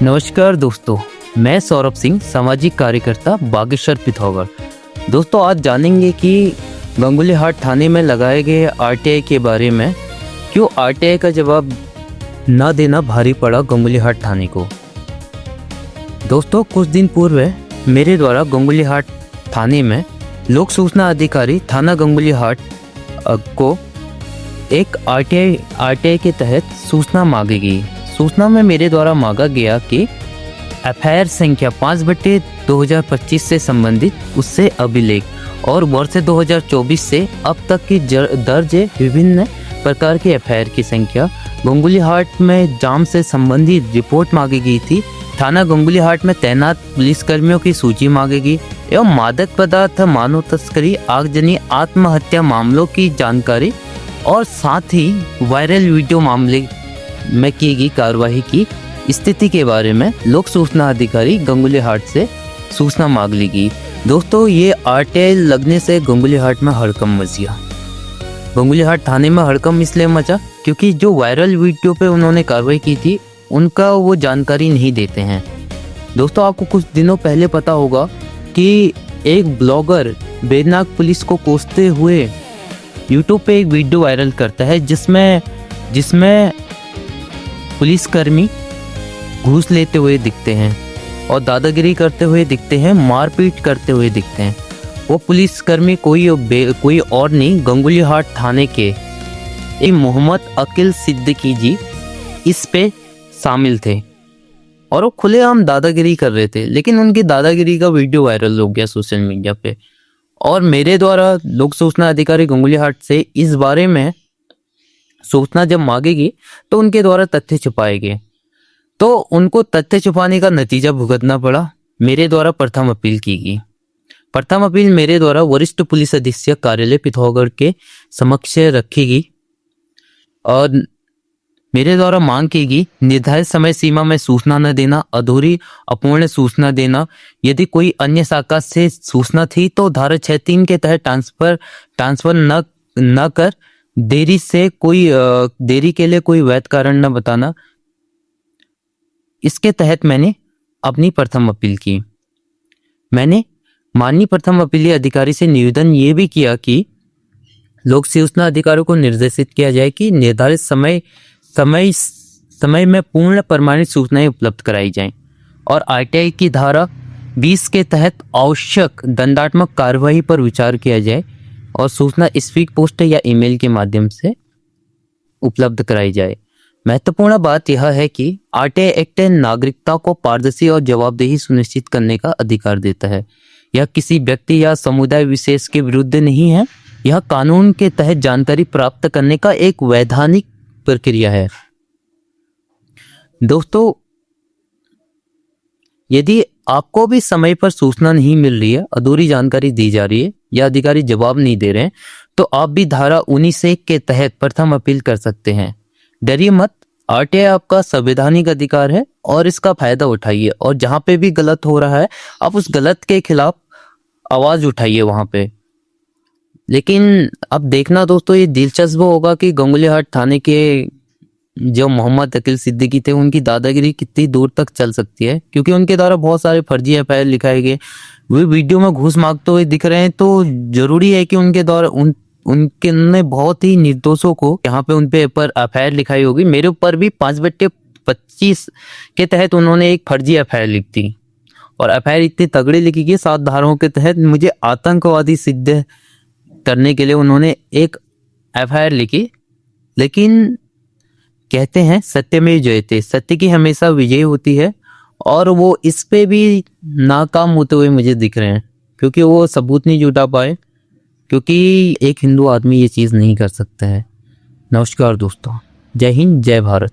नमस्कार दोस्तों, मैं सौरभ सिंह, सामाजिक कार्यकर्ता बागेश्वर पिथौरागढ़। दोस्तों, आज जानेंगे कि गंगोली हाट थाने में लगाए गए आरटीआई के बारे में। क्यों आरटीआई का जवाब न देना भारी पड़ा गंगोली हाट थाने को। दोस्तों, कुछ दिन पूर्व मेरे द्वारा गंगोली हाट थाने में लोक सूचना अधिकारी थाना गंगोली हाट को एक आरटीआई के तहत सूचना मांगी गई। सूचना में मेरे द्वारा मांगा गया कि एफआईआर संख्या 5/2025 से संबंधित उससे अभिलेख और वर्ष 2024 से अब तक की दर्ज विभिन्न प्रकार की एफआईआर की संख्या, गंगोली हाट में जाम से संबंधित रिपोर्ट मांगी गई थी। थाना गंगोली हाट में तैनात पुलिसकर्मियों की सूची मांगी गई एवं मादक पदार्थ, मानव तस्करी, आगजनी, आत्महत्या मामलों की जानकारी और साथ ही वायरल वीडियो मामले में की गई कार्रवाई की स्थिति के बारे में लोक सूचना अधिकारी गंगोली हाट से सूचना मांग ली गई। दोस्तों, ये आरटीआई लगने से गंगोली हाट में हड़कंप मच गया। गंगोली हाट थाने में हड़कंप इसलिए मचा क्योंकि जो वायरल वीडियो पे उन्होंने कार्रवाई की थी उनका वो जानकारी नहीं देते हैं। दोस्तों, आपको कुछ दिनों पहले पता होगा कि एक ब्लॉगर बैजनाथ पुलिस को कोसते हुए यूट्यूब पे एक वीडियो वायरल करता है जिसमें पुलिसकर्मी घूस लेते हुए दिखते हैं और दादागिरी करते हुए दिखते हैं, मारपीट करते हुए दिखते हैं। वो पुलिसकर्मी कोई और नहीं, गंगोली हाट थाने के एक मोहम्मद अकील सिद्दीकी जी इस पे शामिल थे और वो खुलेआम दादागिरी कर रहे थे। लेकिन उनकी दादागिरी का वीडियो वायरल हो गया सोशल मीडिया पे और मेरे द्वारा लोक सूचना अधिकारी गंगोली हाट से इस बारे में सूचना जब मांगेगी तो उनके द्वारा तथ्य छुपाए गए, तो उनको तथ्य छुपाने का नतीजा भुगतना पड़ा। मेरे द्वारा प्रथम अपील की गई। प्रथम अपील मेरे द्वारा वरिष्ठ पुलिस अधीक्षक कार्यालय पिथौरागढ़ के समक्ष रखी गई और मेरे द्वारा मांग की गई निर्धारित समय सीमा में सूचना न देना, अधूरी अपूर्ण सूचना देना। यदि कोई अन्य शाखा से सूचना थी तो धारा 6(3) के तहत ट्रांसफर न कर देरी के लिए कोई वैध कारण न बताना। इसके तहत मैंने अपनी प्रथम अपील की। मैंने माननीय प्रथम अपीलीय अधिकारी से निवेदन ये भी किया कि लोक सूचना अधिकारियों को निर्देशित किया जाए कि निर्धारित समय में पूर्ण प्रमाणित सूचनाएं उपलब्ध कराई जाएं और आरटीआई की धारा 20 के तहत आवश्यक दंडात्मक कार्रवाई पर विचार किया जाए और सूचना स्पीड पोस्ट या ईमेल के माध्यम से उपलब्ध कराई जाए। महत्वपूर्ण बात यह है कि आरटीआई एक्ट नागरिकता को पारदर्शी और जवाबदेही सुनिश्चित करने का अधिकार देता है। यह किसी व्यक्ति या समुदाय विशेष के विरुद्ध नहीं है। यह कानून के तहत जानकारी प्राप्त करने का एक वैधानिक प्रक्रिया है। दोस्तों, यदि आपको भी समय पर सूचना नहीं मिल रही है, अधूरी जानकारी दी जा रही है या अधिकारी जवाब नहीं दे रहे हैं, तो आप भी धारा 19(1) के तहत प्रथम अपील कर सकते हैं। डरिए मत, आरटीआई आपका संवैधानिक अधिकार है और इसका फायदा उठाइए और जहां पे भी गलत हो रहा है आप उस गलत के खिलाफ आवाज उठाइए वहां पे। लेकिन अब देखना दोस्तों, ये दिलचस्प होगा कि गंगोली हाट थाने के जो मोहम्मद अकील सिद्दीकी थे उनकी दादागिरी कितनी दूर तक चल सकती है, क्योंकि उनके द्वारा बहुत सारे फर्जी एफआईआर लिखाए गए। वे वीडियो में घूस मांगते हुए दिख रहे हैं, तो जरूरी है कि उनके द्वारा उनके बहुत ही निर्दोषों को यहाँ पे उन पे एफआईआर लिखाई होगी। मेरे ऊपर भी 5/25 के तहत उन्होंने एक फर्जी एफआईआर लिख दी और एफआईआर इतनी तगड़ी लिखी गई 7 धाराओं के तहत मुझे आतंकवादी सिद्ध करने के लिए उन्होंने एक एफआईआर लिखी। लेकिन कहते हैं सत्यमेव जयते, सत्य की हमेशा विजय होती है और वो इस पे भी नाकाम होते हुए मुझे दिख रहे हैं, क्योंकि वो सबूत नहीं जुटा पाए, क्योंकि एक हिंदू आदमी ये चीज़ नहीं कर सकता है। नमस्कार दोस्तों, जय हिंद, जय भारत।